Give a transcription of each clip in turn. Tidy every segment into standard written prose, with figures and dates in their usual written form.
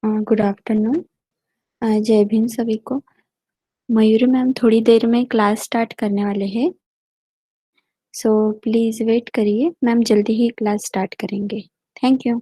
Good afternoon. जय भीम सभी को। मयूरी मैम थोड़ी देर में क्लास स्टार्ट करने वाले हैं, सो प्लीज़ वेट करिए। मैम जल्दी ही क्लास स्टार्ट करेंगे। Thank you.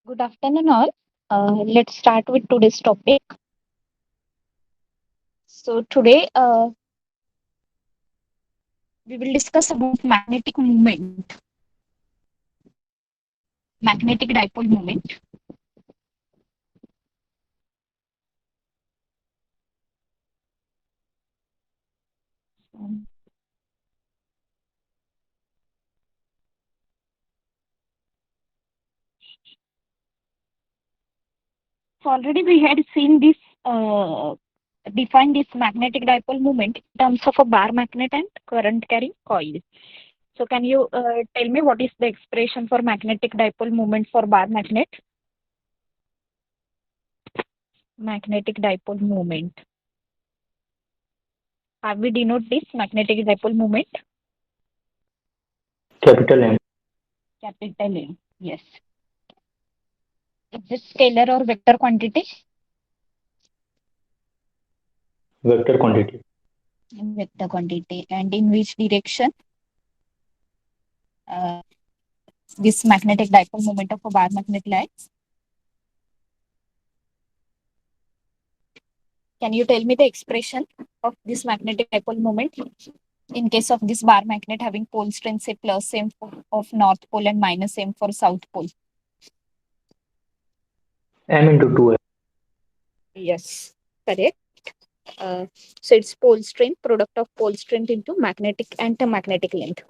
Good afternoon, all. Let's start with today's topic. So today we will discuss about magnetic moment, magnetic dipole moment. So already we had seen this define this magnetic dipole moment in terms of a bar magnet and current carrying coil. So can you tell me what is the expression for magnetic dipole moment for bar magnet? Magnetic dipole moment. Have we denote this magnetic dipole moment? Capital M. Capital M. Yes. Is it scalar or vector quantity? Vector quantity. Vector quantity. And in which direction uh, this magnetic dipole moment of a bar magnet lies? Can you tell me the expression of this magnetic dipole moment in case of this bar magnet having pole strength say plus m of north pole and minus m for south pole? M into 2M. Yes, correct. So it's pole strength, product of pole strength into magnetic and magnetic length.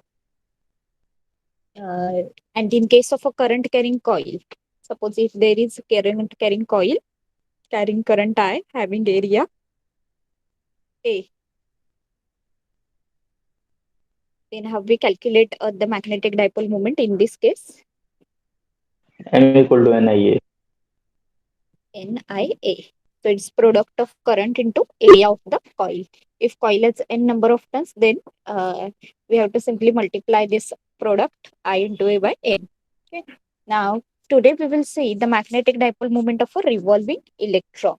And in case of a current carrying coil, suppose if there is current carrying coil carrying current I having area A, then how we calculate the magnetic dipole moment in this case? M equal to NIA. NIA. So it's product of current into area of the coil. If coil has n number of turns, then we have to simply multiply this product I into A by N. Okay. Now, today we will see the magnetic dipole moment of a revolving electron.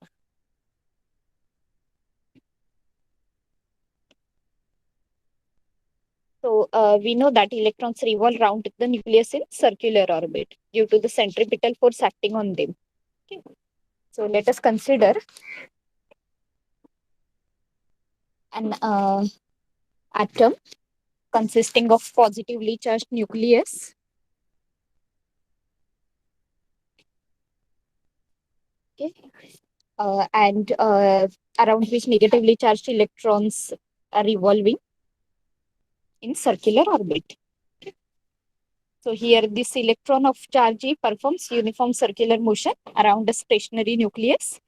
So we know that electrons revolve around the nucleus in circular orbit due to the centripetal force acting on them. Okay. So let us consider an atom consisting of positively charged nucleus. Okay. And around which negatively charged electrons are revolving in circular orbit. So here this electron of charge E performs uniform circular motion around a stationary nucleus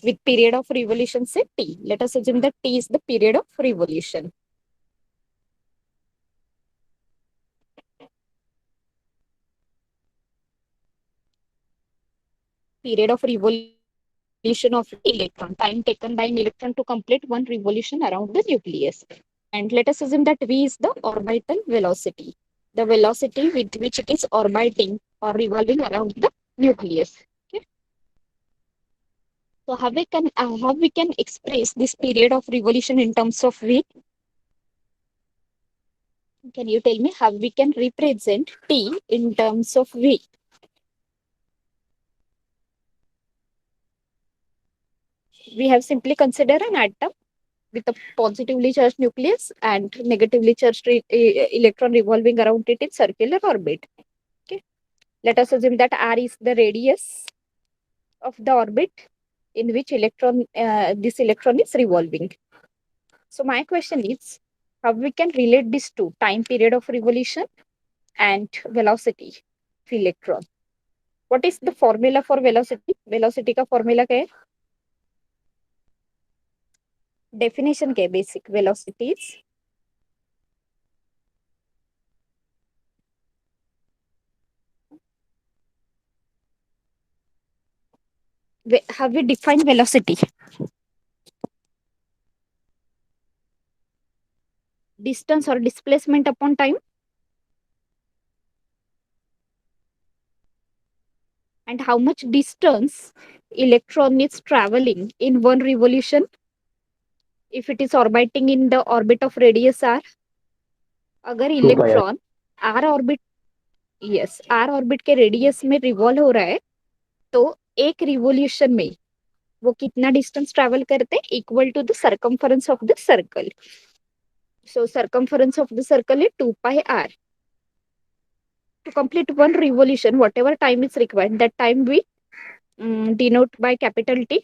with period of revolution say T. Let us assume that T is the period of revolution. Period of revolution of electron, time taken by an electron to complete one revolution around the nucleus. And let us assume that V is the orbital velocity, the velocity with which it is orbiting or revolving around the nucleus. Okay. So how we can express this period of revolution in terms of V? Can you tell me how we can represent T in terms of V? we have simply considered an atom with a positively charged nucleus and negatively charged electron revolving around it in circular orbit. Okay, let us assume that r is the radius of the orbit in which this electron is revolving. So my question is, how we can relate these two, time period of revolution and velocity of electron. What is the formula for velocity? Velocity का formula क्या है? Definition क्या है? Basic velocity is how we define velocity? Distance or displacement upon time. And how much distance electron is traveling in one revolution if it is orbiting in the orbit of radius r. अगर electron r orbit r orbit के radius में revolve हो रहा है तो एक revolution में वो कितना डिस्टेंस ट्रैवल करते हैं? Equal to the circumference of the circle. So circumference of the circle is 2 pi r. To complete one revolution, whatever time is required, that time we denote by capital T,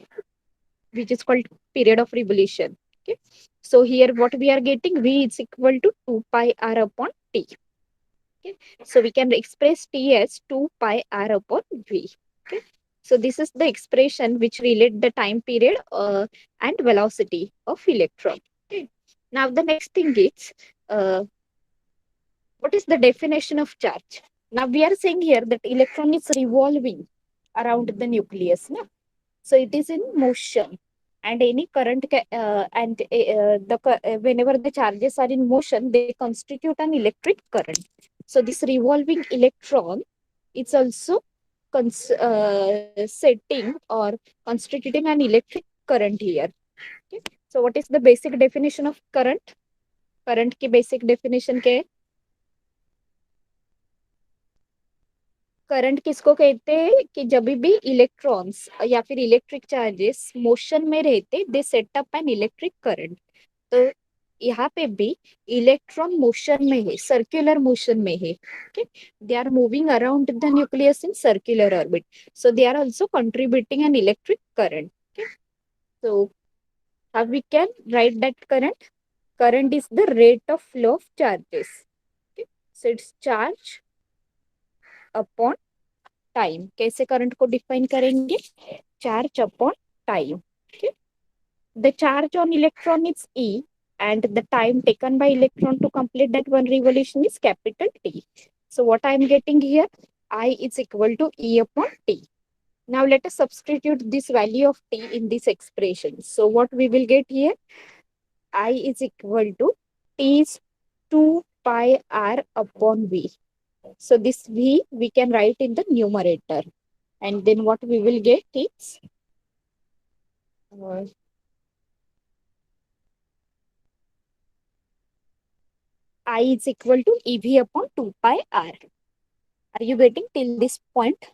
which is called period of revolution. Okay. So here what we are getting, V is equal to 2 pi r upon T. Okay. So we can express T as 2 pi r upon V. Okay. So this is the expression which relate the time period and velocity of electron. Okay. Now the next thing is, what is the definition of charge? Now we are saying here that electron is revolving around the nucleus. Na? So it is in motion, and any current whenever the charges are in motion, they constitute an electric current. So this revolving electron is also setting or constituting an electric current here. Okay. So what is the basic definition of current? Current की basic definition क्या है? Current किसको कहते हैं कि जब भी electrons या फिर इलेक्ट्रिक चार्जेस मोशन में रहते they set up an electric current. तो यहाँ पे भी इलेक्ट्रॉन मोशन में है, सर्कुलर मोशन में है. They are moving around the nucleus in circular orbit, so they are also contributing an electric current. So how we can write that current? Current is the rate of flow of charges. Okay. So it's charge upon time. कैसे current को define करेंगे? Charge upon time. The charge on electron is E, and the time taken by electron to complete that one revolution is capital T. So what I am getting here, I is equal to E upon T. Now let us substitute this value of T in this expression. So what we will get here, I is equal to T is 2 pi R upon V. So this V we can write in the numerator, and then what we will get is I is equal to EV upon 2 pi R. Are you getting till this point?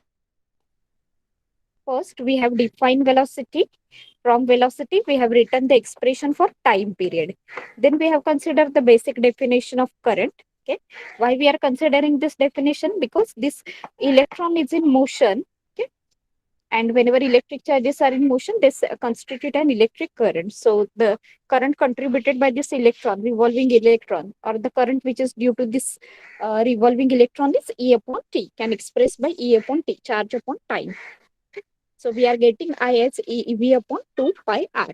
First, we have defined velocity. From velocity, we have written the expression for time period. Then we have considered the basic definition of current. Okay. Why we are considering this definition? Because this electron is in motion. Okay. And whenever electric charges are in motion, they constitute an electric current. So the current contributed by this electron, revolving electron, or the current which is due to this revolving electron is E upon T, can express by E upon T, charge upon time. So we are getting I as EV upon 2 pi R.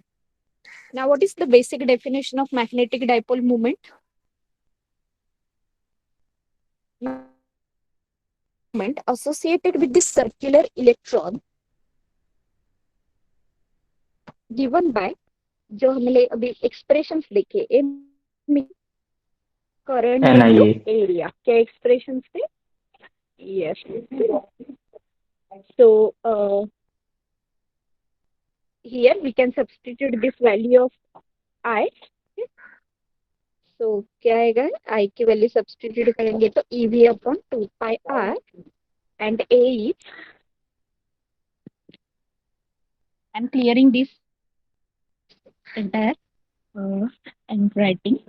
Now what is the basic definition of magnetic dipole moment? Moment associated with this circular electron given by जो हमने अभी expressions देखे current into area. क्या expressions थे? Yes. So here we can substitute this value of I. So क्या आएगा? I की value substitute करेंगे तो EV upon 2 pi R, and A is, I'm clearing this entire and writing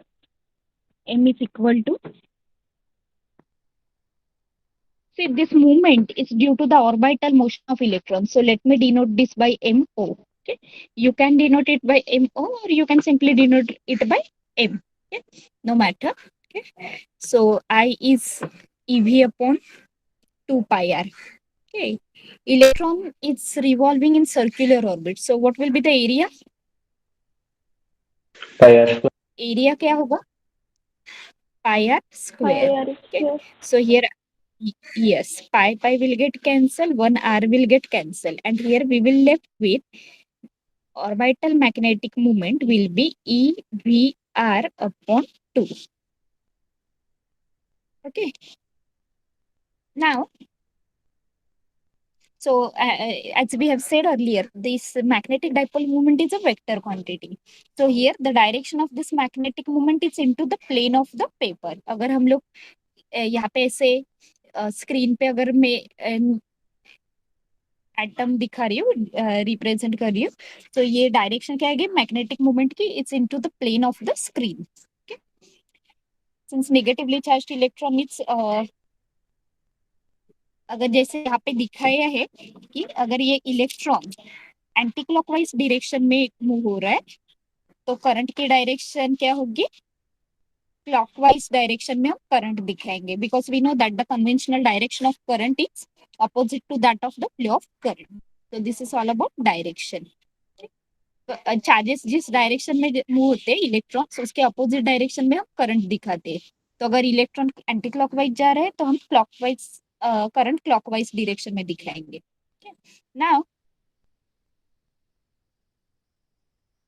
m is equal to, see, this movement is due to the orbital motion of electrons. So let me denote this by MO. Okay. You can denote it by MO or you can simply denote it by M. Okay. No matter. Okay. So I is EV upon 2 pi r. Okay. Electron is revolving in circular orbit. So what will be the area? Pi r square. Area क्या होगा? Pi r square. Okay. So here, yes, pi will get cancelled, 1 r will get cancelled, and here we will left with orbital magnetic moment will be EVR upon 2. Okay. Now, so as we have said earlier, this magnetic dipole moment is a vector quantity. So here the direction of this magnetic moment is into the plane of the paper. अगर हम लोग यहाँ पे ऐसे screen पे अगर मैं atom दिखा रही हूँ, रिप्रेजेंट कर रही हूँ, तो ये डायरेक्शन क्या है मैग्नेटिक मोमेंट की, it's into the plane of the screen. Since negatively charged electron it's, अगर जैसे यहाँ पे दिखाया है कि अगर ये इलेक्ट्रॉन एंटी क्लॉकवाइज डायरेक्शन में मूव हो रहा है तो करंट की डायरेक्शन क्या होगी? क्लॉकवाइज डायरेक्शन में हम करंट दिखाएंगे, because we know that the conventional direction of current is opposite to that of the flow of current. So this is all about direction. Charges जिस डायरेक्शन में move होते हैं electrons, उसके opposite direction में हम current दिखाते हैं. तो अगर इलेक्ट्रॉन एंटी क्लॉकवाइज जा रहा है तो हम क्लॉकवाइज करंट क्लॉकवाइज डायरेक्शन में दिखाएंगे. Now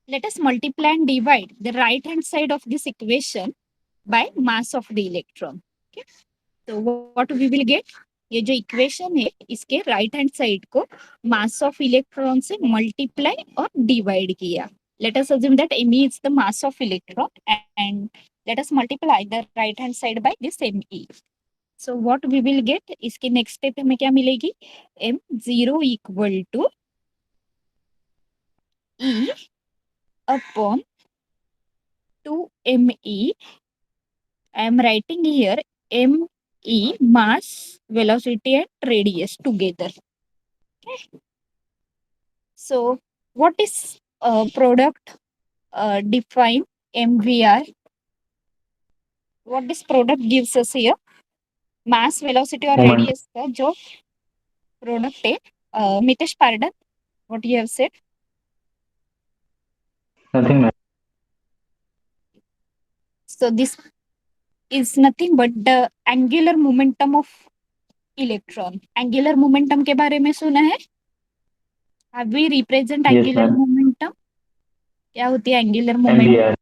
let us multiply and divide the right hand side of this equation by mass of the electron. Okay. So what we will get? ये जो equation है इसके राइट हैंड साइड को मास of electron से multiply और divide किया. Let us assume that me is the mass of electron and let us multiply the right hand side by this me. So what we will get? इसके next step में क्या मिलेगी? m0 equal to E upon 2me. I am writing here me, mass, velocity and radius together. Okay. So what is product define MVR? What this product gives us here? Mass, velocity और Moment. radius का जो product है. Mitesh, pardon, what you have said? Nothing, ma'am. So this is nothing but the angular momentum of electron. Angular momentum के बारे में सुना है? Have we represent Yes, angular ma'am. momentum? क्या होती है angular momentum?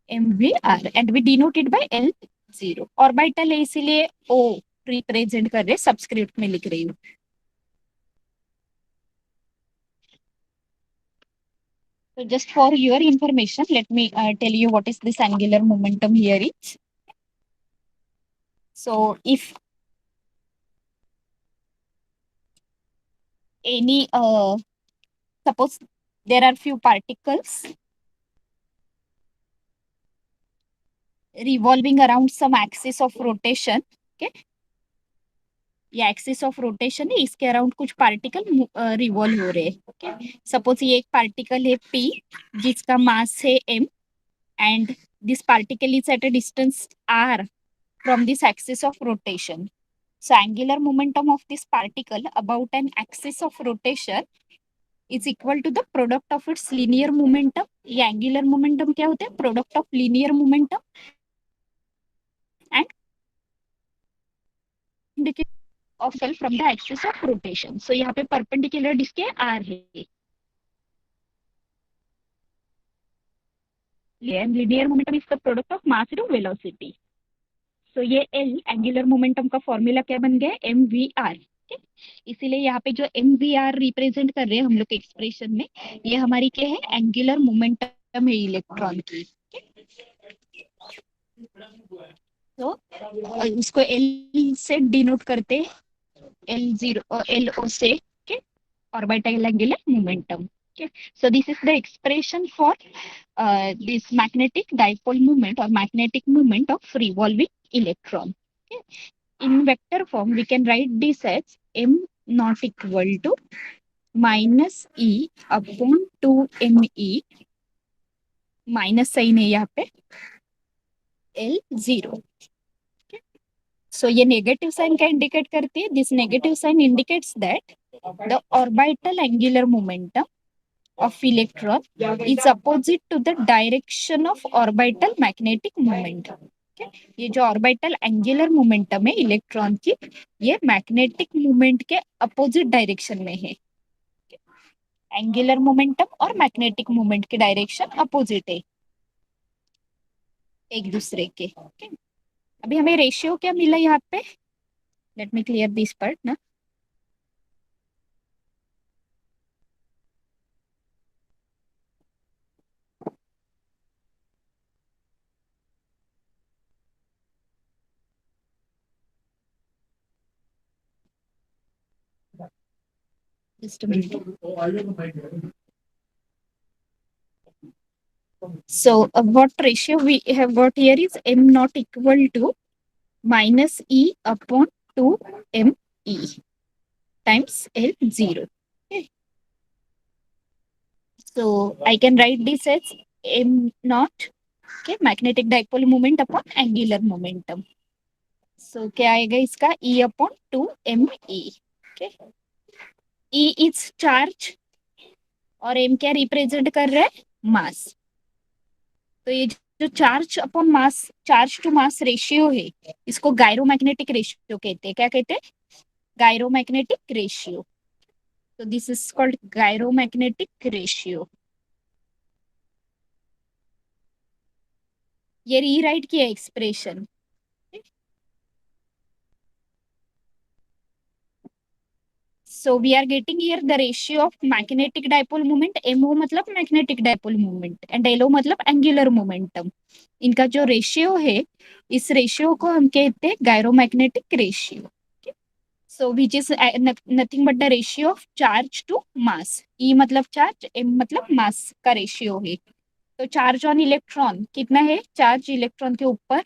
MVR. MVR and we denote it by L0. Orbital है इसीलिए O रिप्रेजेंट कर रहे, सबस्क्रिप्ट में लिख रही हूँ. So just for your information, let me tell you what is this angular momentum here is. So if any, suppose there are few particles revolving around some axis of rotation, okay, ये axis of rotation है, इसके around कुछ particle revolve हो रहे हैं. Okay. Suppose ये एक particle है P जिसका मास है m and this particle is at a distance r from this axis of rotation. So angular momentum of this particle about an axis of rotation is equal to the product of its linear momentum. ये angular momentum क्या होता है? Product of linear momentum and of self from the axis of rotation. So यहाँ पे perpendicular disc r है. And linear momentum is the product of mass to velocity. So ये L angular momentum का formula क्या बन गया? MVR. इसीलिए यहाँ पे जो MVR रिप्रेजेंट कर रहे हैं हम लोग एक्सप्रेशन में, ये हमारी क्या है? एंगुलर मोमेंटम है इलेक्ट्रॉन की. तो उसको L से डिनोट करते, L0 LO से orbital angular momentum. Okay, so this is the expression for this magnetic dipole moment or magnetic moment of revolving electron. Okay. In vector form, we can write this as m not equal to minus e upon 2me minus sign है यहाँ पे L0. सो ये negative sign क्या indicate करती है? This negative sign indicates that the orbital angular momentum of electron is opposite to the direction of orbital magnetic moment. Okay? ये जो orbital angular momentum है इलेक्ट्रॉन की, ये मैग्नेटिक मोमेंट के अपोजिट डायरेक्शन में है. एंगुलर मोमेंटम और magnetic moment के डायरेक्शन अपोजिट है एक दूसरे के. okay? अभी हमें रेशियो क्या मिला यहाँ पे? Let me clear this part ना. Just a minute. So what ratio we have got here is m not equal to minus e upon 2 me times L0. Okay. So I can write this as m naught, okay, magnetic dipole moment upon angular momentum. So क्या आएगा इसका? E upon 2me. Okay. E is charge और m क्या represent कर रहा है? Mass. तो ये जो charge upon mass, charge to mass ratio है, इसको गायरोमैग्नेटिक रेशियो कहते हैं. क्या कहते हैं? Gyromagnetic ratio. तो this is called gyromagnetic ratio. ये रीराइट किया expression. So we are getting here the ratio of magnetic dipole moment. MO मतलब magnetic dipole moment and LO मतलब angular momentum. इनका जो रेशियो है, इस रेशियो को हम कहते हैं gyromagnetic ratio. So which is nothing but the ratio of charge to mass. E मतलब चार्ज, M मतलब मास का रेशियो है. तो चार्ज ऑन इलेक्ट्रॉन कितना है? चार्ज इलेक्ट्रॉन के ऊपर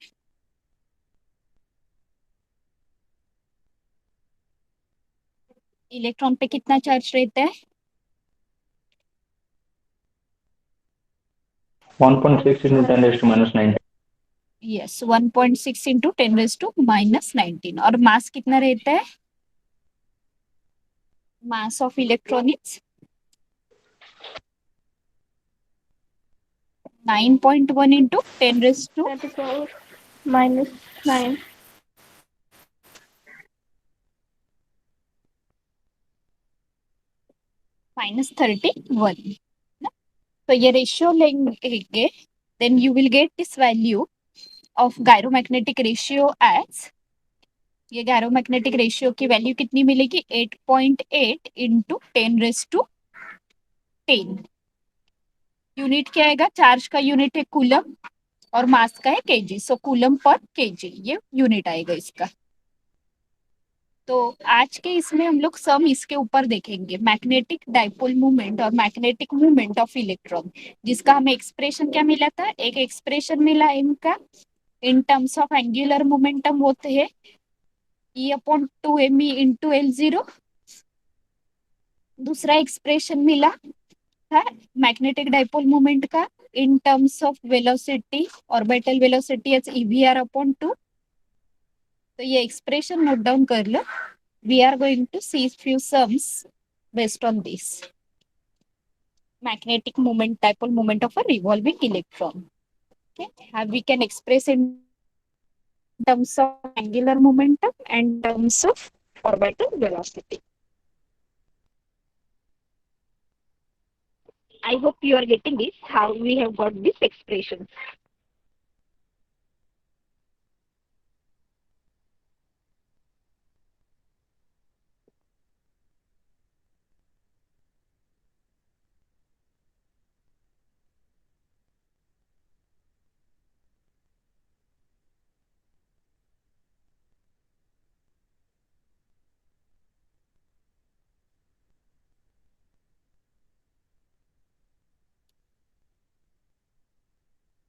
इलेक्ट्रॉन पे कितना चार्ज रहता है? 1.6 into 10 raised to minus 19. Yes, 1.6 into 10 raise to minus 19. और मास कितना रहता है? Mass of electron is 9.1 into 10 raise to -9. -31. तो ये रेशियो लेंगे, then you will get this value of gyromagnetic ratio as, ये गायरोमैग्नेटिक रेशियो की वैल्यू कितनी मिलेगी? 8.8 इंटू 10 रेज टू 10. यूनिट क्या आएगा? चार्ज का यूनिट है कूलम और मास का है केजी. सो कूलम पर केजी ये यूनिट आएगा इसका. तो आज के इसमें हम लोग सम इसके ऊपर देखेंगे, मैग्नेटिक डाइपोल मूवमेंट और मैग्नेटिक मूवमेंट ऑफ इलेक्ट्रॉन, जिसका हमें एक्सप्रेशन क्या मिला था? एक एक्सप्रेशन मिला इनका इन टर्म्स ऑफ एंगुलर मोमेंटम होते हैं E अपॉन 2me इंटू L0. दूसरा एक्सप्रेशन मिला था मैग्नेटिक डाइपोल मोमेंट का in terms of velocity, orbital velocity as EVR upon 2. तो ये एक्सप्रेशन नोट डाउन कर लो. We are going to see few sums based on this. Magnetic moment, dipole moment of a revolving electron. Okay, we can express in terms of angular momentum and terms of orbital velocity. I hope you are getting this, how we have got this expression.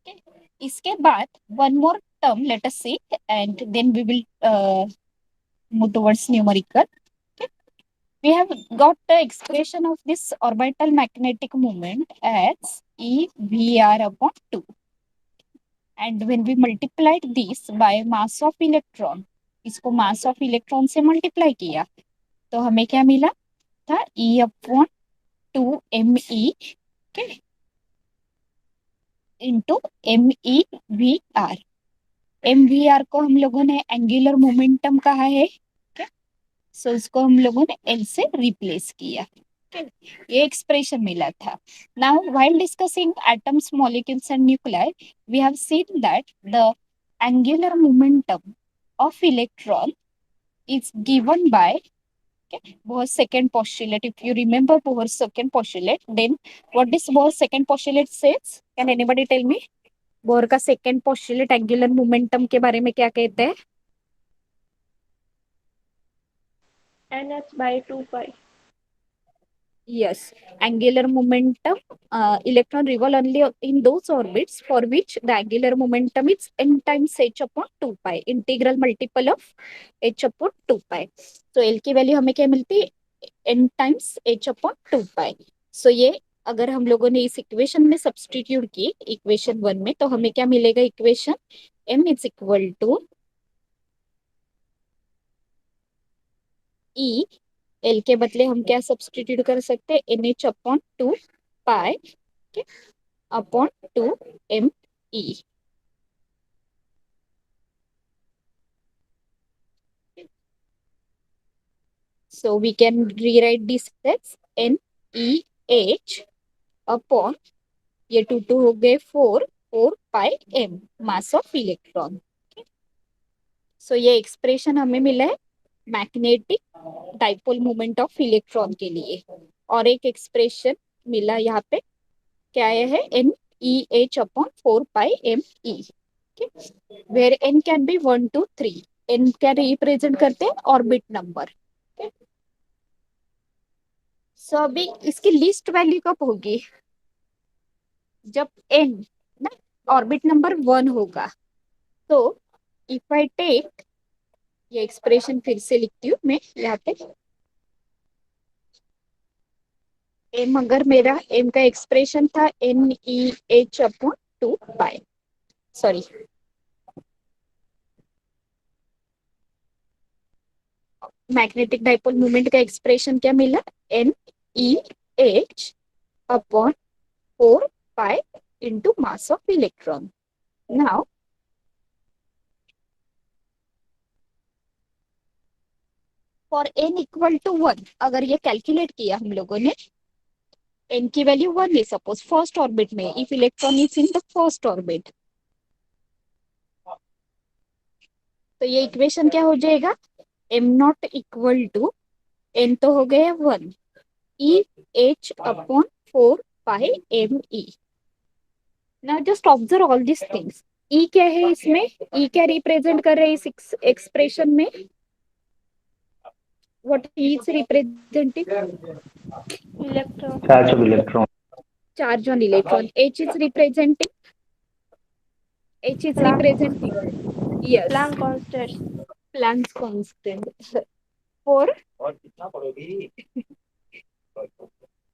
Okay. इसके बाद one more term let us see and then we will move towards numerical. Okay. We have got the expression of this orbital magnetic moment as EVR upon 2. And when we multiplied this by mass of electron, इसको mass of electron से multiply किया तो हमें क्या मिला था E upon 2 ME into MEVR. MVR को हम लोगों ने एंगुलर मोमेंटम कहा है. सो इसको हम लोगों ने L से रिप्लेस किया. ये एक्सप्रेशन मिला था. Now while discussing atoms, molecules and nuclei, we have seen that the angular momentum of electron is given by Bohr's second postulate. If you remember Bohr's second postulate, then what this Bohr's second postulate says? Can anybody tell me? Bore का second postulate angular momentum के बारे में क्या कहते हैं? nh/2π. Yes, angular momentum, electron revolve only in those orbits for which the angular momentum is n times h upon 2 pi, integral multiple of h upon 2 pi. So L की value हमें क्या मिलती है? n times h upon 2 pi. So ये अगर हम लोगों ने इस इक्वेशन में सब्स्टिट्यूट की इक्वेशन 1 में, तो हमें क्या मिलेगा? Equation m is equal to E. L के बदले हम क्या सब्स्टिट्यूट कर सकते हैं? NH upon 2 pi upon 2 ME. So we can rewrite this as NEH upon ये 2 हो गए 4 पाई M मास ऑफ इलेक्ट्रॉन. सो ये एक्सप्रेशन हमें मिला है magnetic dipole moment of electron के लिए. और एक एक्सप्रेशन मिला यहाँ पे, क्या है? NEH upon 4 pi ME, where N can be 1 2 3. N क्या रिप्रेजेंट करते हैं? Orbit number. सो अभी इसकी लिस्ट वैल्यू कब होगी? जब N ना ऑर्बिट नंबर 1 होगा. तो इफ आई टेक, ये एक्सप्रेशन फिर से लिखती हूँ मैं यहाँ पे. M अगर मेरा M का एक्सप्रेशन था NEH upon 2 pi, sorry magnetic dipole moment का एक्सप्रेशन क्या मिला? NEH upon 4 pi into mass of electron. Now for n equal to 1, अगर ये कैलकुलेट किया हम लोगों ने, n की वैल्यू 1 है सपोज फर्स्ट ऑर्बिट में, if electron is in the first orbit, तो ये इक्वेशन क्या हो जाएगा? m not equal to n तो हो गया 1 EH upon 4 pi ME. Now just observe all this things. E क्या है इसमें? E क्या रिप्रेजेंट कर रहे हैं इस एक्सप्रेशन में? What E is representing? Electron. Charge of electron. Charge on electron. H is representing. Yes. Planck constant. Planck's constant. 4.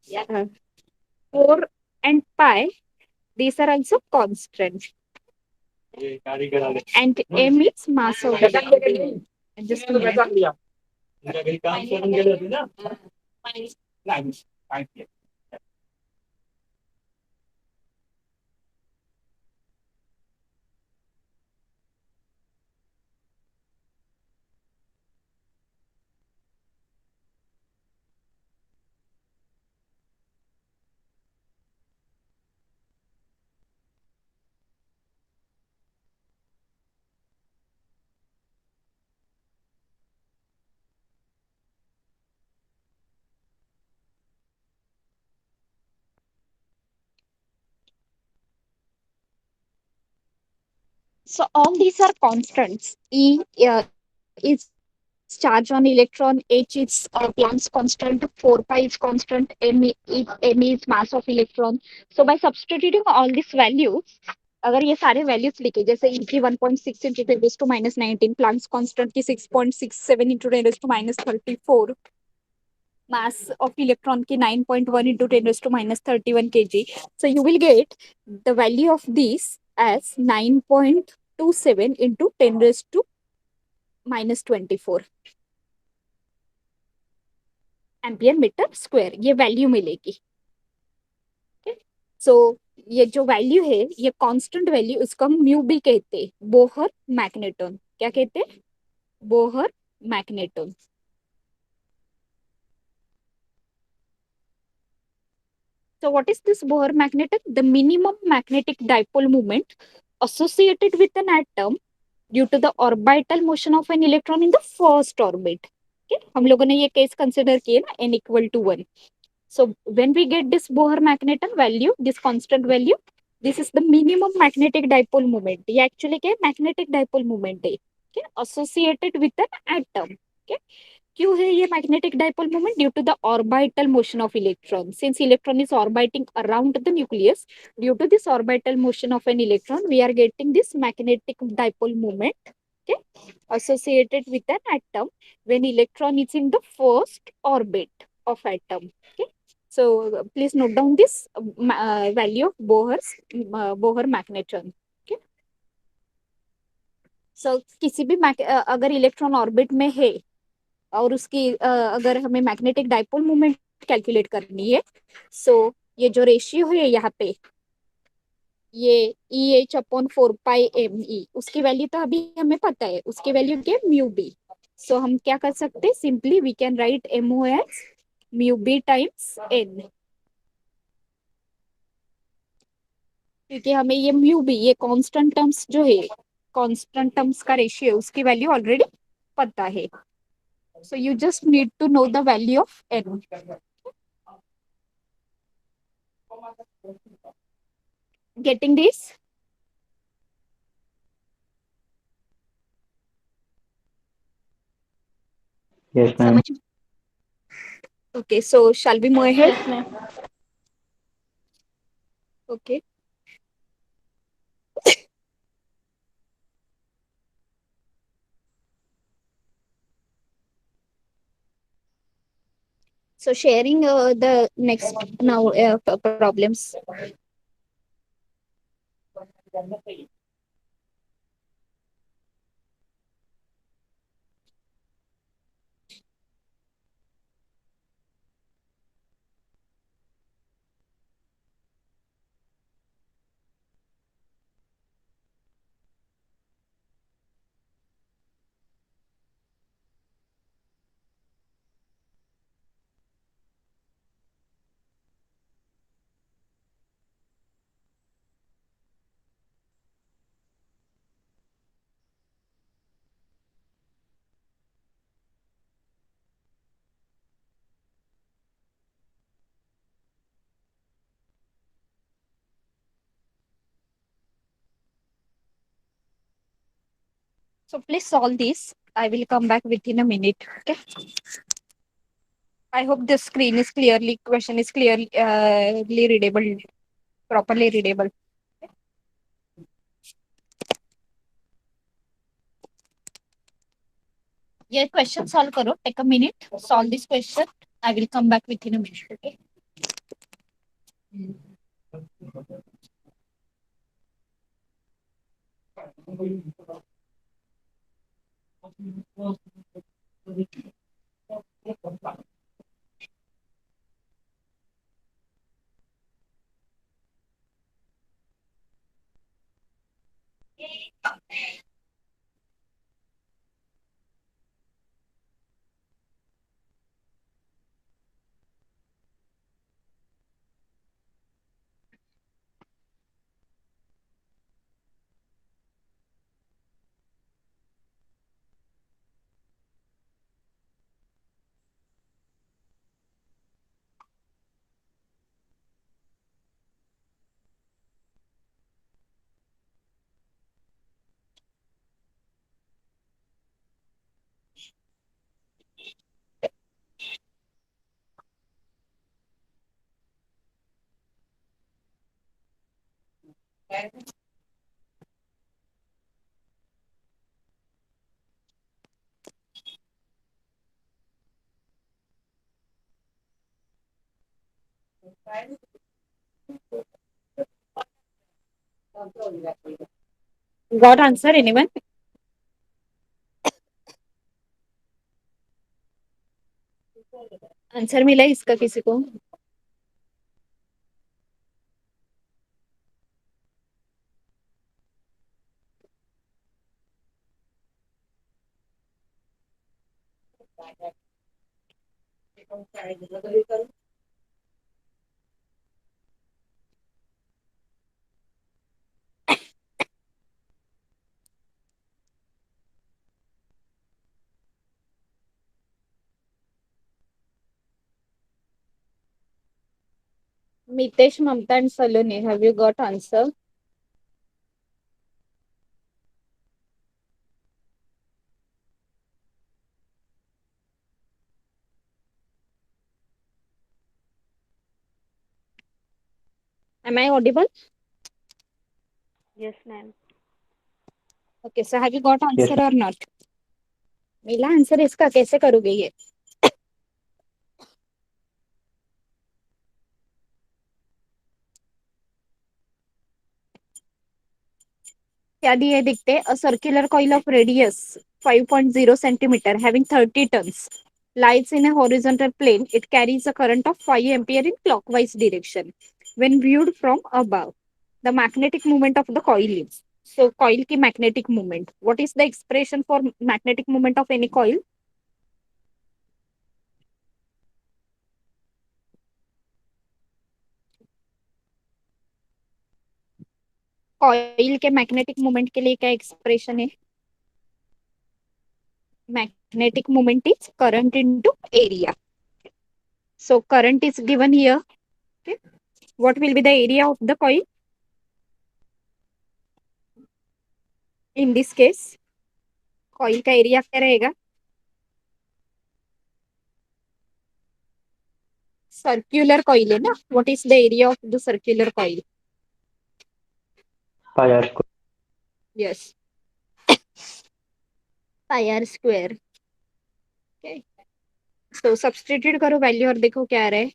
Yeah. 4 and pi. These are also constant. And M is mass of the electron. Just a minute. So all these are constants. E is charge on electron, H is Planck's constant, 4 pi is constant, M is mass of electron. So by substituting all these values, अगर ये सारे values लिखे जैसे E की 1.6 into 10⁻19, Planck's constant की 6.67 into 10⁻34, mass of electron ki 9.1 into 10 raised to minus 31 kg. So you will get the value of this as 9.27 into 10 raised to minus 24 ampere metre square, ये value मिलेगी. So ये जो value है ये constant value, इसको हम mu भी कहते हैं, बोहर मैग्नेटोन. क्या कहते हैं? Bohr magneton. So what is this Bohr magnetic? The minimum magnetic dipole moment associated with an atom due to the orbital motion of an electron in the first orbit. Okay? हम लोगों ने ये case consider किए ना, n equal to 1. So when we get this Bohr magneton value, this constant value, this is the minimum magnetic dipole moment. ये actually क्या है? Magnetic dipole moment है. Okay? Associated with an atom. Okay? क्यों है ये magnetic dipole moment? Due to the orbital motion of electron. Since electron is orbiting around the nucleus, due to this orbital motion of an electron, we are getting this magnetic dipole moment, okay, associated with an atom when electron is in the first orbit of atom. Okay, so please note down this value of Bohr magneton. Okay, so किसी भी अगर electron orbit में है और उसकी अगर हमें magnetic dipole moment calculate करनी है, सो ये जो रेशियो है यहाँ पे, ये EH/4πme, उसकी वैल्यू तो अभी हमें पता है, उसकी वैल्यू क्या है? Mu B. सो हम क्या कर सकते हैं? Simply we can write MO as mu B times n, क्योंकि हमें ये म्यू बी, ये कांस्टेंट टर्म्स जो है, कांस्टेंट टर्म्स का रेशियो, उसकी वैल्यू ऑलरेडी पता है. So you just need to know the value of n. Getting this? Yes, ma'am. Samajh? Okay, so shall we move ahead? Yes, ma'am. Okay. So sharing the next now problems. So please solve this. I will come back within a minute. Okay. I hope the screen is clearly, question is clearly readable, properly readable. ये question solve करो. Take a minute. Solve this question. I will come back within a minute. Okay. Got answer anyone? Answer मिला इसका किसी को? Mitesh, Mamta, and Saloni, have you got answer? Am I audible? Yes, ma'am. Okay, so have you got Yes. answer or not? मिला answer इसका, कैसे करोगे ये? क्या दिए दिखते? A circular coil of radius 5.0 centimeter having 30 tons lies in a horizontal plane. It carries a current of 5 ampere in clockwise direction. When viewed from above, the magnetic moment of the coil is. So, coil की magnetic moment. What is the expression for magnetic moment of any coil? Coil के magnetic moment के लिए क्या expression है? Magnetic moment is current into area. So, current is given here. Okay. What will be the area of the coil? In this case, coil का area क्या रहेगा? Circular coil है ना? What is the area of the circular coil? Pi r square. Yes. Pi r square. Okay. So substitute करो value और देखो क्या आ रहा है.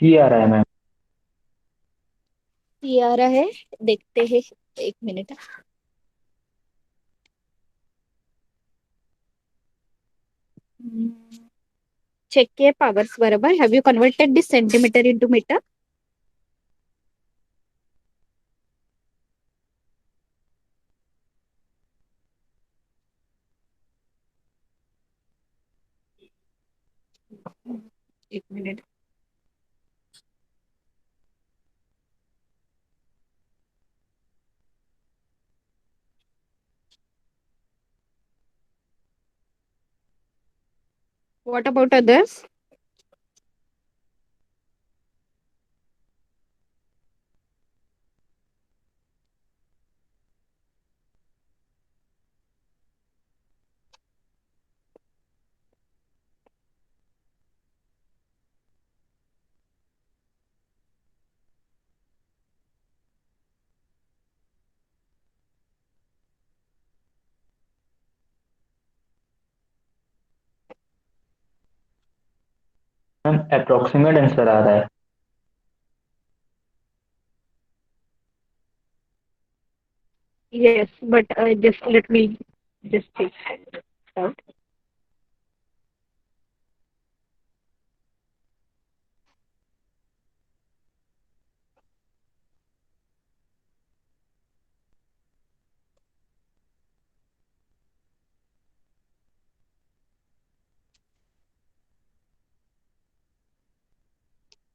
C आ रहा है मैम. C आ रहा है. देखते हैं. एक मिनट. चेक किए पावर्स बराबर. Have you converted this centimeter into meter? एक minute. What about others? Ma'am approximate answer आ रहा है. Yes, but just let me just check out.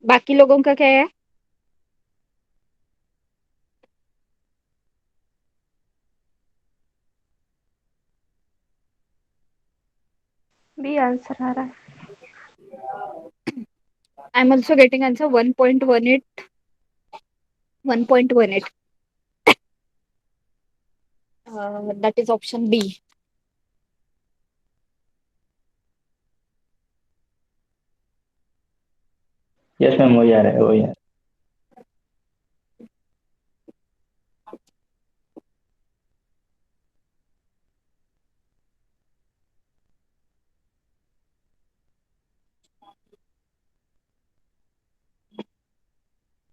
बाकी लोगों का क्या है? बी आंसर आ रहा है. I'm also getting answer 1.18. 1.18. That is option B. Yes ma'am वही आ रहा है वही आ रहा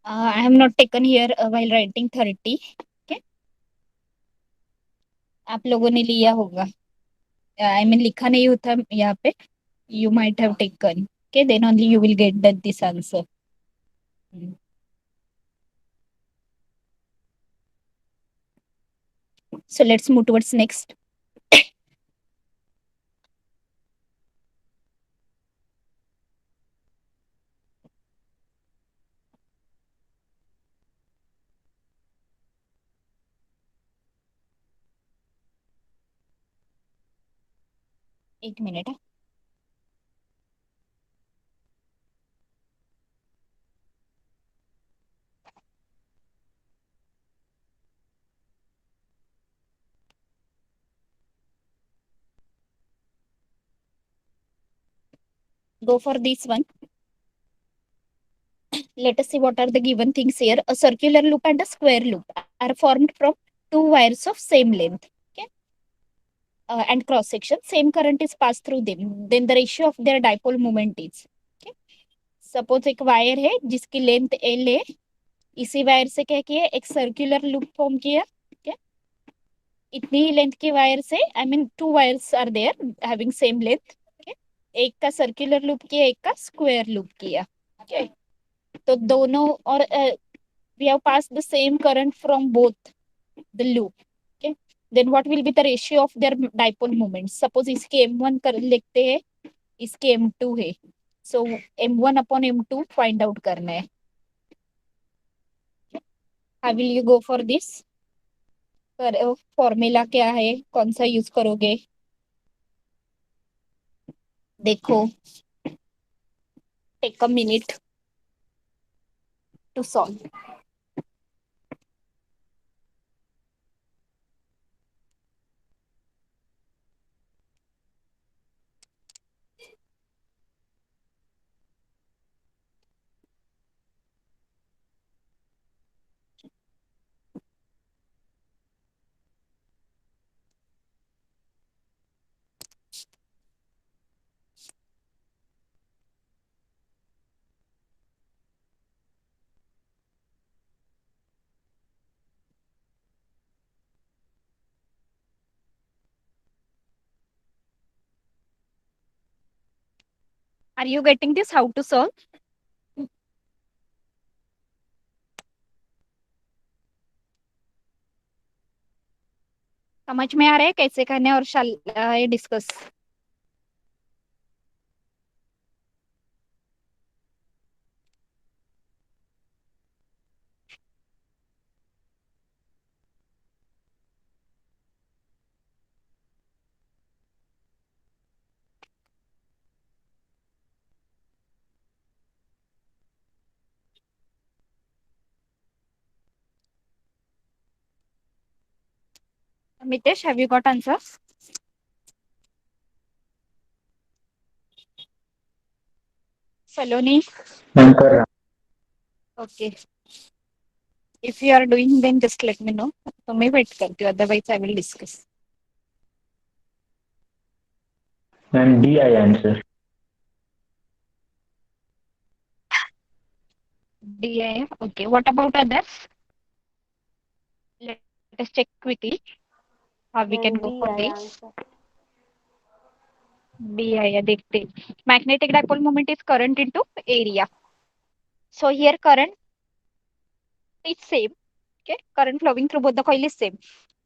I have not taken here while writing 30. Okay. आप लोगों ने लिया होगा. I mean लिखा नहीं होता यहाँ पे. You might have taken. Okay, then only you will get this answer. So let's move towards next. एक minute. Go for this one. Let us see what are the given things here. A circular loop and a square loop are formed from two wires of same length. Okay. And cross section. Same current is passed through them. Then the ratio of their dipole moment is. Okay. Suppose एक wire है जिसकी length L है. इसी wire से क्या किया, एक circular loop form किया. Okay. इतनी ही लेंथ की वायर से, I mean two wires are there having same length. एक का सर्कुलर लूप किया, एक का स्क्वायर लूप किया. Okay. तो दोनों और we have passed the same current from both the loop. Okay, then what will be the ratio of their dipole moments? Suppose इसके m1 कर लिखते हैं, इसके m2 है. So m1 upon m2 find out करना है. How will you go for this? Formula क्या है, कौन सा यूज करोगे? देखो, take a minute to solve. Are you getting this? How to solve? समझ में आ रहा है कैसे करने, और shall discuss. Mitesh, have you got answers? Saloni? Ma'am कर रहा Okay. If you are doing, then just let me know. तो मैं wait करती हूँ, otherwise I will discuss. Ma'am D I answer. DI. Okay. What about others? Let us check quickly how we can And go B for I this. answer. DI, देखते. Magnetic dipole moment is current into area. So here current is same. Okay. Current flowing through both the coil is same.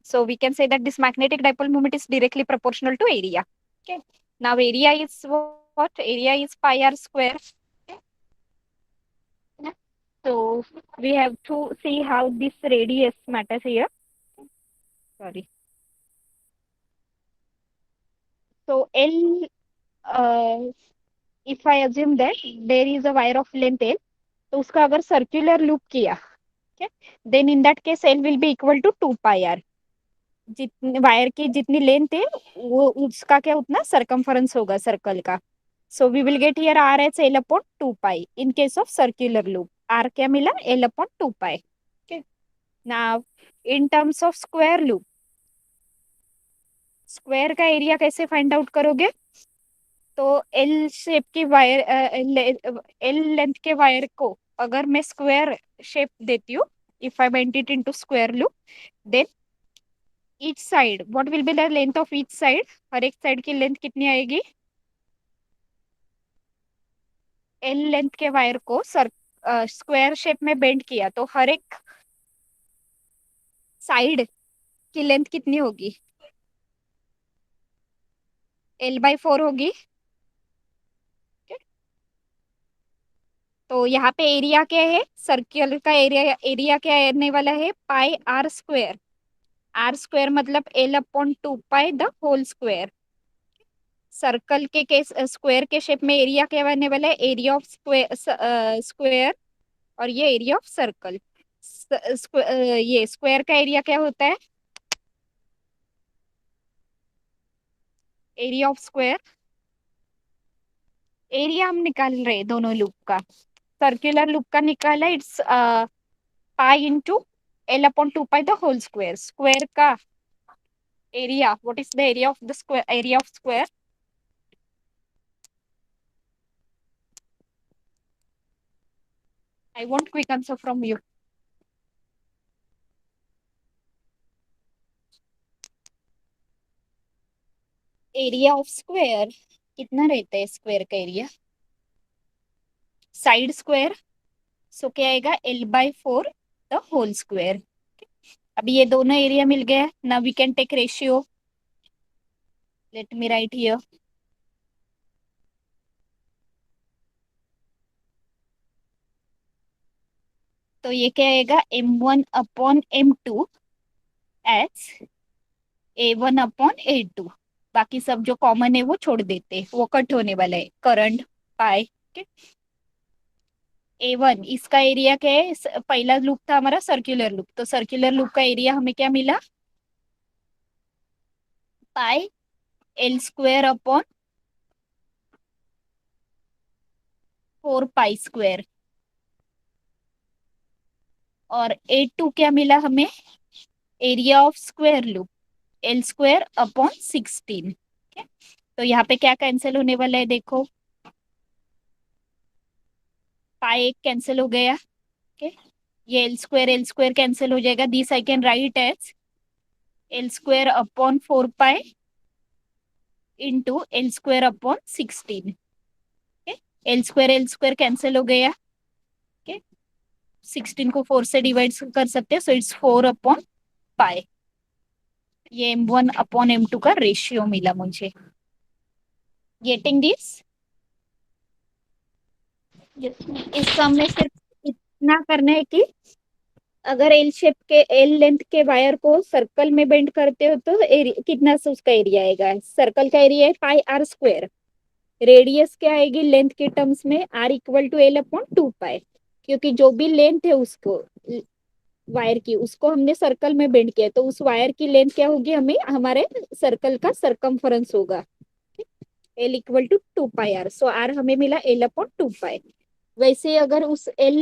So we can say that this magnetic dipole moment is directly proportional to area. Okay. Now area is what? Area is pi r square. Okay. So we have to see how this radius matters here. Sorry. So L if I assume that there is a wire of length L, तो उसका अगर circular loop किया, then in that case L will be equal to 2 pi R. जितनी wire की जितनी length है वो उसका क्या उतना सरकमफरेंस होगा सर्कल का। So we will get here R H L upon 2 pi in case of circular loop. R क्या मिला, L upon 2 pi. Okay, now in terms of square loop, square का एरिया कैसे फाइंड आउट करोगे? तो L shape की wire, L length के wire को अगर मैं स्क्वायर शेप देती हूँ, if I bent it into square loop, then each side what will be the length of each side, हर एक साइड की लेंथ कितनी आएगी? एल लेंथ के वायर को स्क्वायर शेप में बेंड किया तो हर एक साइड की लेंथ कितनी होगी? L/4 होगी। तो यहाँ पे एरिया क्या है, सर्किल का एरिया, एरिया क्या आने वाला है, pi R square. R square मतलब L upon 2 pi the whole square. Circle के केस स्क्वायर के शेप में एरिया क्या बनने वाला है, एरिया ऑफ स्क्वायर, और ये एरिया ऑफ सर्कल। ये स्क्वायर का एरिया क्या होता है, एरिया ऑफ स्क्वायर, एरिया हम निकाल रहे दोनों लूप का। सर्कुलर लूप का निकाला, it's pi into L upon 2 pi the whole square. Square का area, what is the area of the square, area of square? I want quick answer from you. Area of square कितना रहता है, square का area, side square, सो क्या आएगा, L/4 the whole square. अभी ये दोनों एरिया मिल गया, now we can take ratio. Let me write here, तो ये क्या आएगा, M1 upon M2 H A1/A2। बाकी सब जो कॉमन है वो छोड़ देते, वो कट होने वाला है, करंट पाई। A1 इसका एरिया क्या है, पहला लूप था हमारा सर्कुलर लूप, तो सर्कुलर लूप का एरिया हमें क्या मिला, pi L square upon 4 pi square. और A2 क्या मिला हमें, area of square loop, L square upon 16। तो यहाँ पे क्या कैंसिल होने वाला है, देखो पाई एक कैंसिल हो गया। ओके, ये एल स्क्वायर कैंसिल हो जाएगा, this I can write as L square upon 4 pi into L square upon 16। L square cancel हो गया। ओके, 16 को 4 से डिवाइड कर सकते हैं, सो इट्स 4/पाई। ये M1/M2 का रेशियो मिला मुझे। Getting this? Yes, ma'am. इस सम में सिर्फ इतना करना है कि अगर एल शेप के, एल लेंथ के वायर को सर्कल में बेंड करते हो तो कितना से उसका एरिया आएगा, सर्कल का एरिया है पाई आर स्क्वायर, रेडियस क्या आएगी लेंथ के टर्म्स में, R equal to L upon 2 pi, क्योंकि जो भी लेंथ है उसको वायर की, उसको हमने सर्कल में बेंड किया, तो उस वायर की लेंथ क्या होगी, हमें हमारे सर्कल का सरकमफरेंस होगा, L equal to 2 pi R. So R हमें मिला एल अपॉन 2 पाई। वैसे अगर उस एल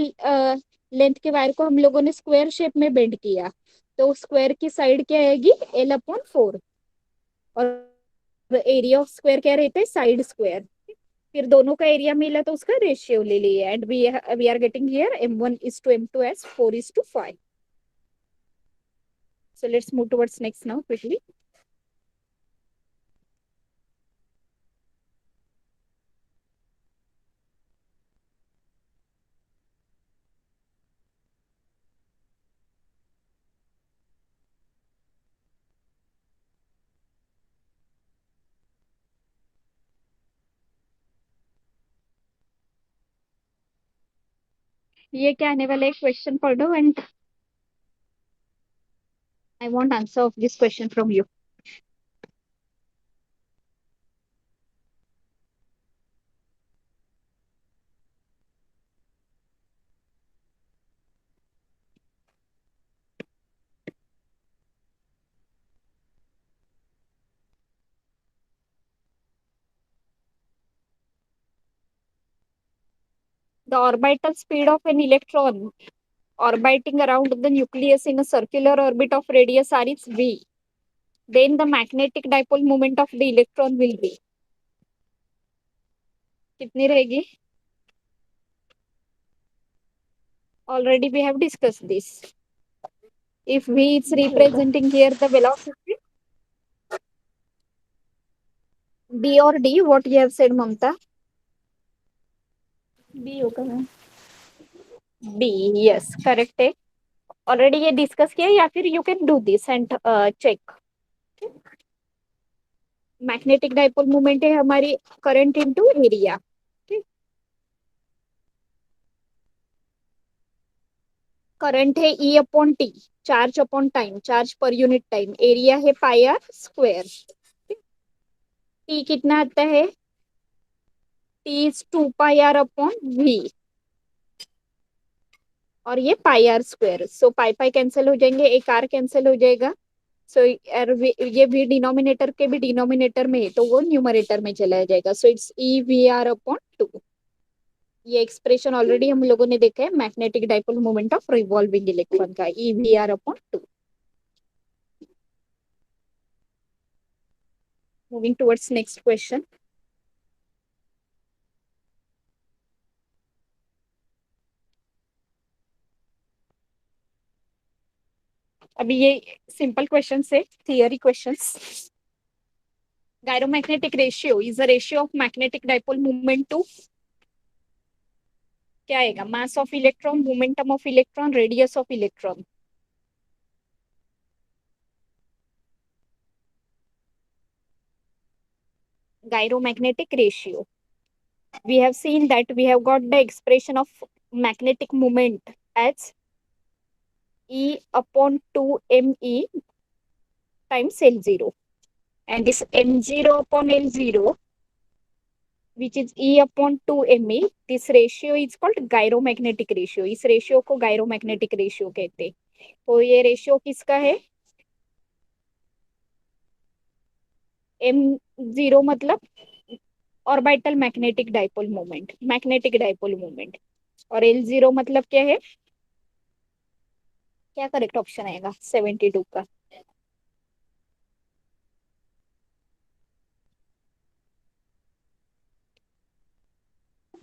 लेंथ के वायर को हम लोगों ने स्क्वायर शेप में बेंड किया, तो स्क्वायर की साइड क्या आएगी, L/4, और एरिया ऑफ स्क्वायर क्या रहता है, साइड स्क्वायर। फिर दोनों का एरिया मिला तो उसका रेशियो ले लिया, and we are getting here M1:M2 as 4:5। So let's move towards next now quickly. ये क्या आने वाला है, क्वेश्चन पढ़ो, and I want answer of this question from you. The orbital speed of an electron orbiting around the nucleus in a circular orbit of radius r is v. Then the magnetic dipole moment of the electron will be कितनी रहेगी? Already we have discussed this. If v is representing here the velocity, b or d, what you have said, Mamta? B होगा ma'am. B, yes, correct है. Already ये discuss किया या फिर you can do this and check. Magnetic dipole moment है हमारी current into area. Current है E upon T, charge upon time, charge पर यूनिट टाइम, एरिया है पाई आर स्क्वायर. टी कितना आता है? T is 2 pi R upon V और ये pi R square. So pi pi cancel हो जाएंगे, एक आर कैंसिल हो जाएगा. सो ये भी डिनोमिनेटर के भी डिनोमिनेटर में है तो वो न्यूमरेटर में चला जाएगा. So it's E V R upon 2. ये एक्सप्रेशन ऑलरेडी हम लोगों ने देखा है magnetic dipole moment of revolving electron का, E V R upon 2. Moving towards next question. अभी ये सिंपल क्वेश्चन से theory questions. Gyromagnetic ratio is a ratio of magnetic dipole movement to, क्या आएगा? Mass of electron, momentum of electron, radius of electron. Gyromagnetic ratio. We have seen that we have got the expression of magnetic moment as E upon 2me times L0. And this m0 upon L0, which is E upon 2me, this ratio is called gyromagnetic ratio. इस ratio को gyromagnetic ratio कहते हैं. तो ये ratio किसका है? m0 मतलब orbital magnetic dipole moment, magnetic dipole moment. और L0 मतलब क्या है? क्या करेक्ट ऑप्शन आएगा 72 का?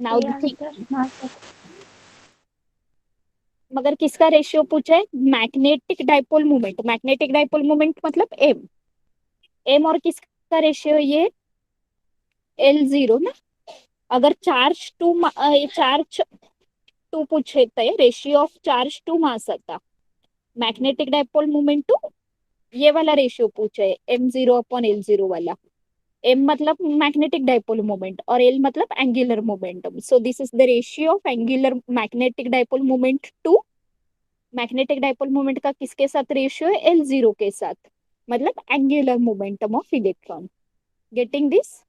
नाउ मगर किसका रेशियो पूछा है? Magnetic dipole moment. Magnetic dipole moment मतलब एम. एम और किसका रेशियो? ये L0 ना. अगर चार्ज टू पूछे थे, ratio of charge to mass आता, मैग्नेटिक डाइपोल मोमेंट टू ये वाला रेशियो पूछा है m0 अपॉन L0 वाला. m मतलब मैग्नेटिक डाइपोल मोमेंट और L मतलब angular momentum. So this is the ratio of angular magnetic dipole moment to magnetic dipole moment का किसके साथ रेशियो है? L0 के साथ, मतलब angular momentum of electron. Getting this?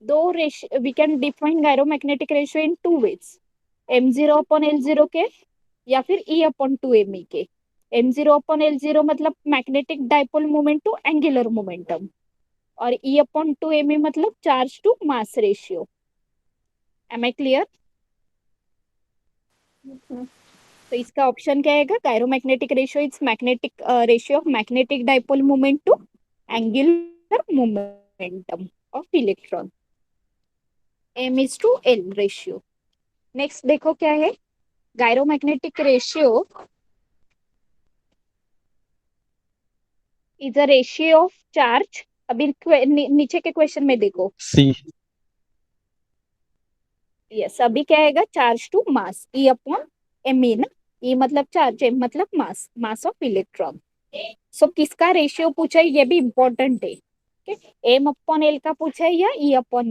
दो ratio we can define gyromagnetic ratio in two ways, m0 अपॉन L0 के या फिर E अपॉन 2me के. m0 अपॉन L0 मतलब magnetic dipole moment to angular momentum और E अपॉन 2me मतलब charge to mass ratio. Am I clear? तो इसका ऑप्शन क्या आएगा? Gyromagnetic ratio is magnetic ratio of magnetic dipole moment to angular momentum of electron. m is to L ratio. Next देखो क्या है? Gyromagnetic ratio is a ratio of charge. अभी नीचे के क्वेश्चन में देखो. सी. यस, अभी क्या आएगा? चार्ज टू मास, E अपॉन me ना. E मतलब चार्ज, m मतलब मास, मास ऑफ इलेक्ट्रॉन. सो किसका रेशियो पूछा है? ये भी इंपॉर्टेंट है. m अपॉन L का पूछा है या E अपॉन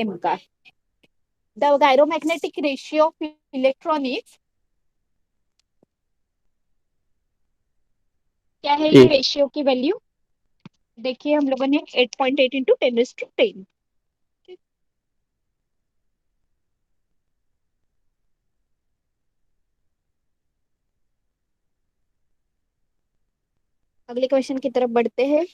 m का? The gyromagnetic ratio of electron is, क्या है ये रेशियो की वैल्यू? देखिए हम लोगों ने 8.8 इंटू 10⁻10. अगले क्वेश्चन की तरफ बढ़ते हैं.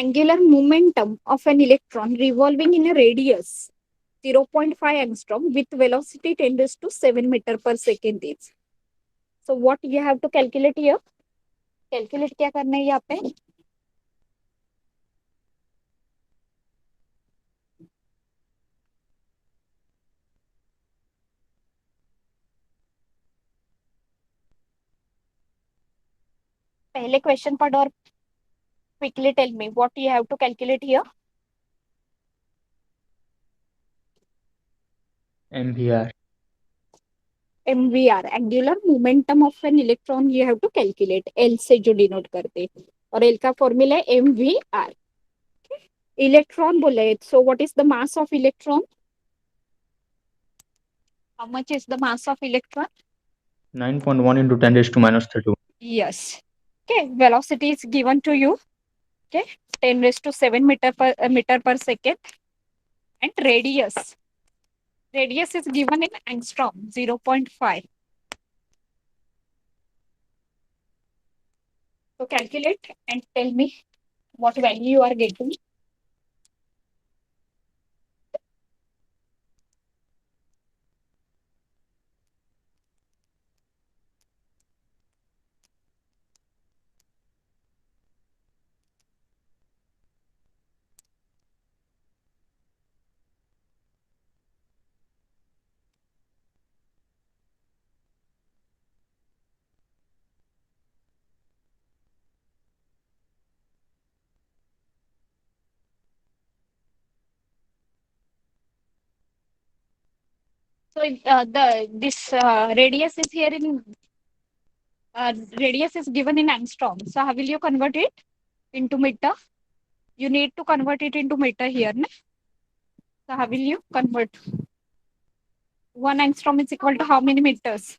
angular momentum of an electron revolving in a radius 0.5 angstrom with velocity 10 raised to 7 meter per second is. So what you have to calculate here? Calculate क्या करना है यहाँ पे? पहले क्वेश्चन पढ़ और quickly tell me what you have to calculate here. MVR. MVR, angular momentum of an electron you have to calculate. L से जो डिनोट करते और L का फॉर्मूला है MVR. Electron बोले, so what is the mass of electron? How much is the mass of electron? 9.1 into 10 raised to minus 31. Yes. Okay, velocity is given to you. Okay, 10 raised to 7 meter per second. And radius is given in angstrom, 0.5. So calculate and tell me what value you are getting. So this radius is here in radius is given in angstrom. So how will you convert it into meter? You need to convert it into meter here. Na? So how will you convert? 1 angstrom is equal to how many meters?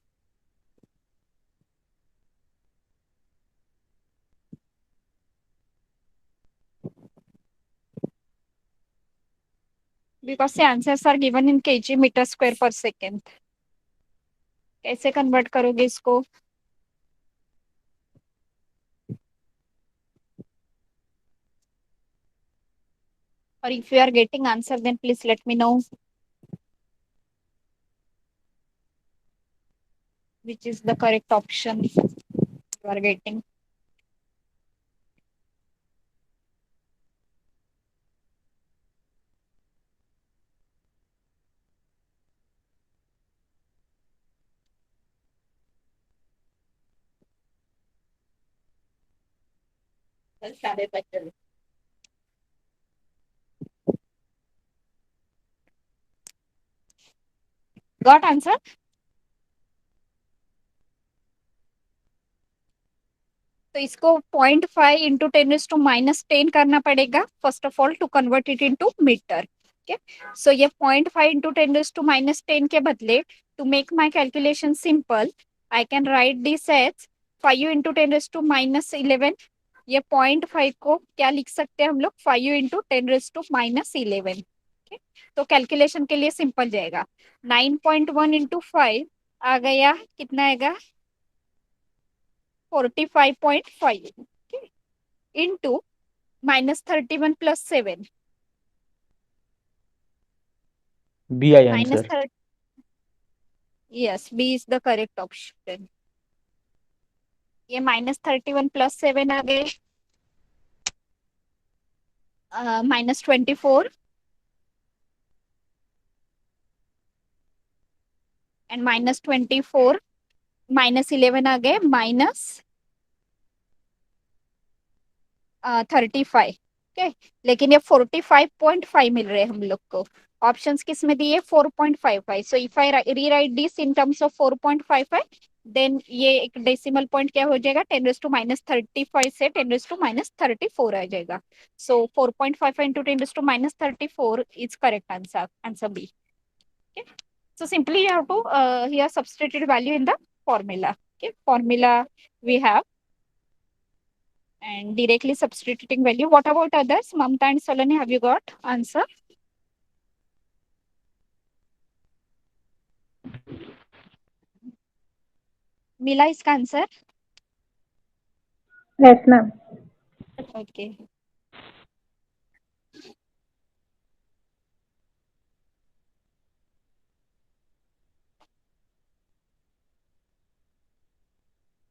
Because the answers are given in kg meter square per second. कैसे convert करोगे इसको? Or if you are getting answer, then please let me know which is the correct option you are getting. Got answer? तो इसको 0.5 into 10⁻⁻10 करना पड़ेगा first of all to convert it into meter. Okay, so ये 0.5 into 10⁻10 के बदले to make my calculation simple I can write this as 5 into 10⁻11. ये 0.5 को क्या लिख सकते हैं हम लोग? 5 इंटू 10⁻11. तो कैलकुलेशन के लिए सिंपल जाएगा. 9.1 इंटू 5 आ गया, कितना आएगा? 45.5 into -31 plus 7. B I answer. Yes, B is the correct option. ये -31 plus 7 आ गए, -24 and -24 -11 आ गए -35. ओके, लेकिन ये 45.5 मिल रहे हैं हम लोग को. ऑप्शंस किस में दिए? 4.55. So if I rewrite this in terms of 4.55, then ये एक डेसिमल पॉइंट क्या हो जाएगा? 10⁻35 से 10⁻34 आ जाएगा. So 4.55 into 10⁻34 is correct answer, answer B. Okay, so simply you have to here substitute value in the formula. Okay, formula we have and directly substituting value. What about others? Mamta and Saloni, have you got answer? मिला इसका answer? Yes, ma'am. Okay.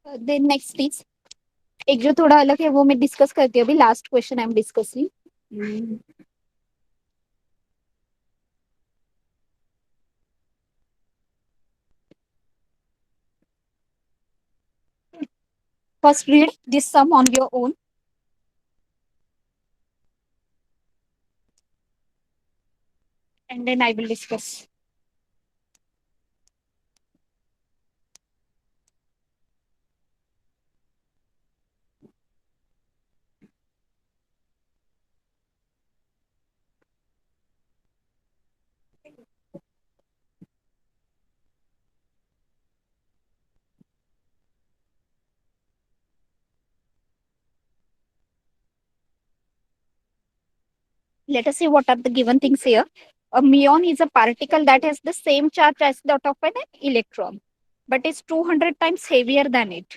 Then next is एक जो थोड़ा अलग है वो मैं discuss करती हूँ अभी. Last question I am discussing. First read this sum on your own. And then I will discuss. Let us see what are the given things here. A muon is a particle that has the same charge as that of an electron, but is 200 times heavier than it.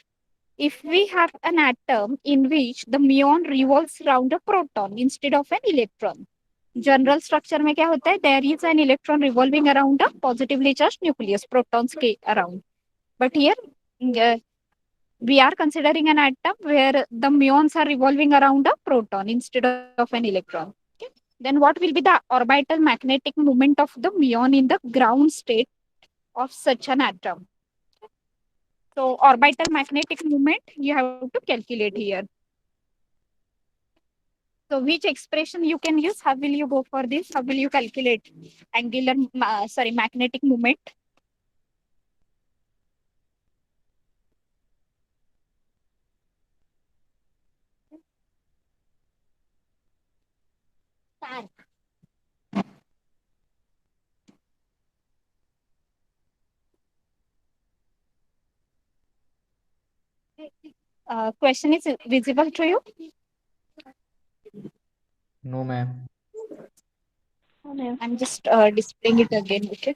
If we have an atom in which the muon revolves around a proton instead of an electron, general structure में क्या होता है? There is an electron revolving around a positively charge nucleus, protons के around. But here we are considering an atom where the muons are revolving around a proton instead of an electron. Okay. Then what will be the orbital magnetic moment of the muon in the ground state of such an atom? So orbital magnetic moment you have to calculate here. So which expression you can use? How will you go for this? How will you calculate angular, magnetic moment? Question is visible to you? No, ma'am. I'm just displaying it again. Okay.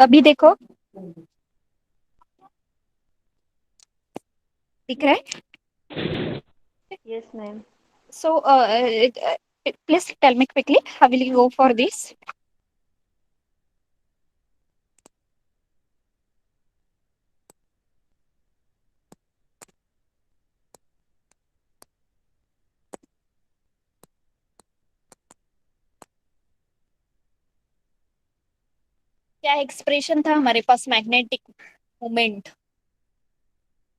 अभी देखो, दिख रहा है? Yes, ma'am. So please tell me quickly, how will you go for this? क्या expression था हमारे पास magnetic moment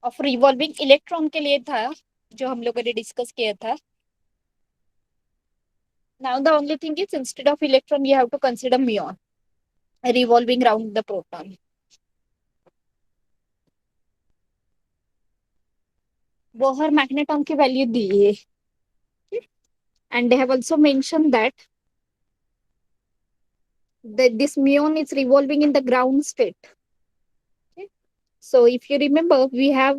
of revolving electron के लिए था, जो हम लोगों ने डिस्कस किया था. Now the only thing is, instead of electron you have to consider muon revolving around the proton. Bohr magneton की वैल्यू दी है, and they have also mentioned that this muon is revolving in the ground state. Okay. So if you remember, we have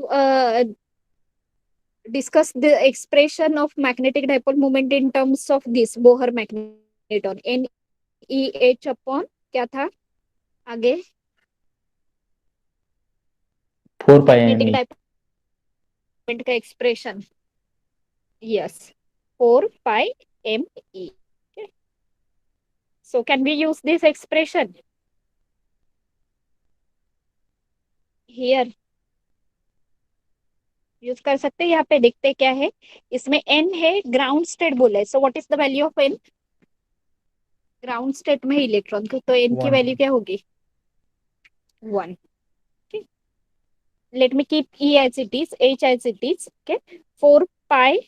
discussed the expression of magnetic dipole moment in terms of this Bohr magneton, NEH upon क्या था आगे? 4 pi magnetic ME. dipole moment का expression. Yes, 4 pi ME. Okay. So can we use this expression here? Use कर सकते हैं. यहाँ पे देखते क्या है, इसमें n है, ग्राउंड स्टेट बोला है. So what is the value of n? Ground state में इलेक्ट्रॉन को, तो n की 1. वैल्यू क्या होगी? 1. Let me keep E as it is, H as it is. Okay, 4 pi.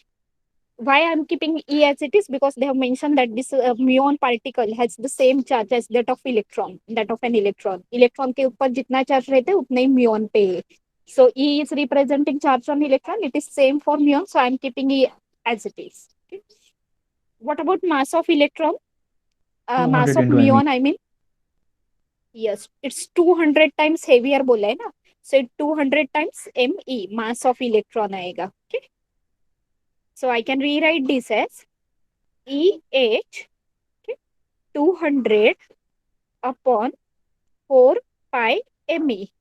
Why I am keeping E as it is? Because they have mentioned that this muon particle has the same charge as that of electron, that of an electron. Electron के ऊपर जितना charge रहता है उतना ही muon पे है. So E is representing charge on electron. It is same for muon. So I am keeping E as it is. Okay. What about mass of electron? 200 Mass of into ME. muon, I mean. Yes, it's 200 times heavier बोला है ना. So 200 times ME, mass of electron आएगा. Okay. So I can rewrite this as EH, okay, 200 upon 4 pi ME.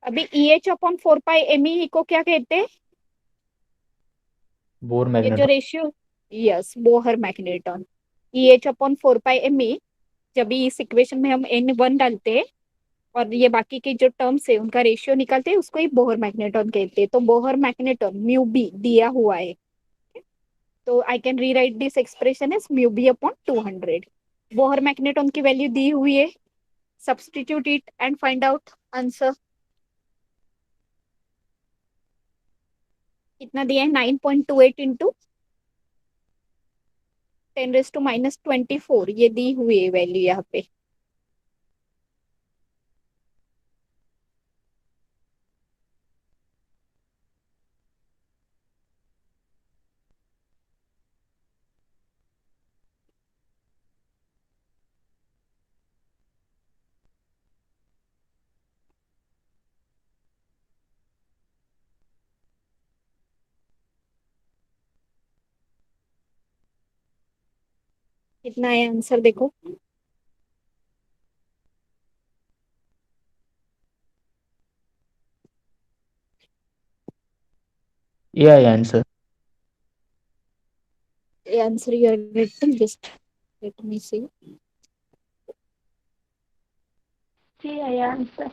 अभी EH/4πme को क्या कहते हैं? Bore ये जो magneton. Ratio, yes, Bohr magneton. EH/4πme, जब भी इस इक्वेशन में हम N1 डालते हैं और ये बाकी के जो टर्म्स है उनका रेशियो निकालते हैं, उसको ही बोहर मैग्नेटॉन कहते हैं। तो बोहर मैग्नेटॉन म्यू बी दिया हुआ है, तो I can rewrite this expression as mu B upon 200। Bohr magneton की वैल्यू दी हुई है, substitute it and find out answer. कितना दिया है? 9.28 इंटू 10⁻²4, ये दी हुई है वैल्यू यहाँ पे। कितना है आंसर देखो। ये है answer. Answer you are getting, just let me see. C है आंसर।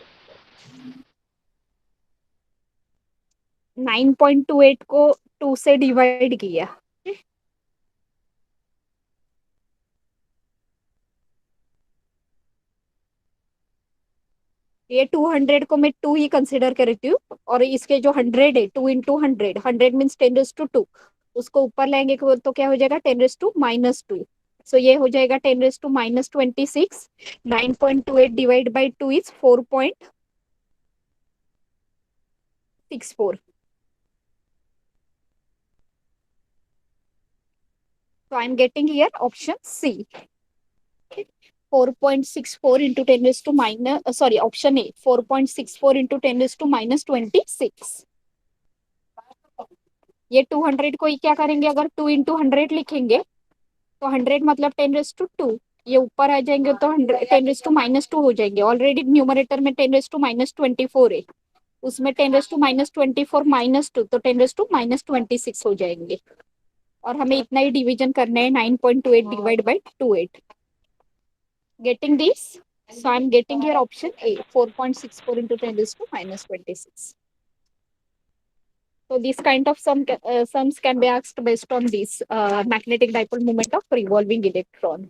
9.28 को 2 से डिवाइड किया, ये 200 को मैं 2 ही कंसिडर करती हूँ, और इसके जो 100 है, 2 इंटू 100, 100 मीन्स 10⁻², उसको ऊपर लाएंगे तो क्या हो जाएगा? 10⁻²। सो ये हो जाएगा 10⁻26। 9.28 divide by 2 is 4.64। So I'm getting here option C. 4.64 into 10 raised to minus, sorry, option A, 4.64 into 10 raised to minus 26. ये 200 को ही क्या करेंगे? अगर 2 इंटू 100 लिखेंगे तो 100 मतलब 10⁻², ये ऊपर आ जाएंगे तो 10⁻² हो जाएंगे। ऑलरेडी न्यूमरेटर में 10⁻24 है, उसमें 10⁻24 -2, तो 10⁻26 हो जाएंगे। और हमें इतना ही डिवीजन करना है, 9.28 divide by 28। Getting this? So I'm getting here option A, 4.64 into 10⁻26. So these kind of sums can be asked based on this magnetic dipole moment of revolving electron.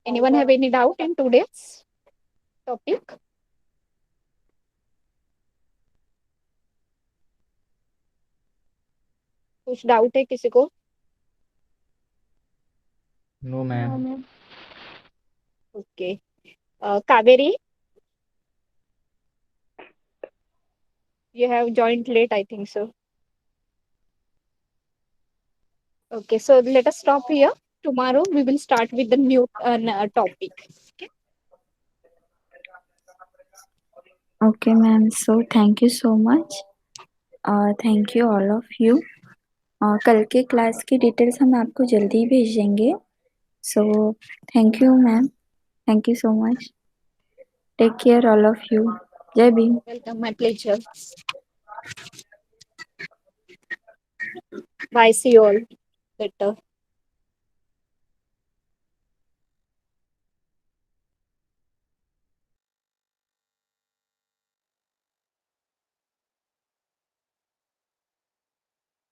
Anyone have any doubt in today's topic? कुछ doubt है किसी को? No ma'am. Okay. Kaveri, you have joined late, I think so. Okay, so let us stop here. Tomorrow we will start with the new topic. Okay, ma'am. So thank you so much. Thank you all of you. कल के class की details हम आपको जल्दी ही भेज देंगे. So thank you, ma'am. Thank you so much. Take care, all of you. Jai Bhim. Welcome, my pleasure. Bye, see you all later.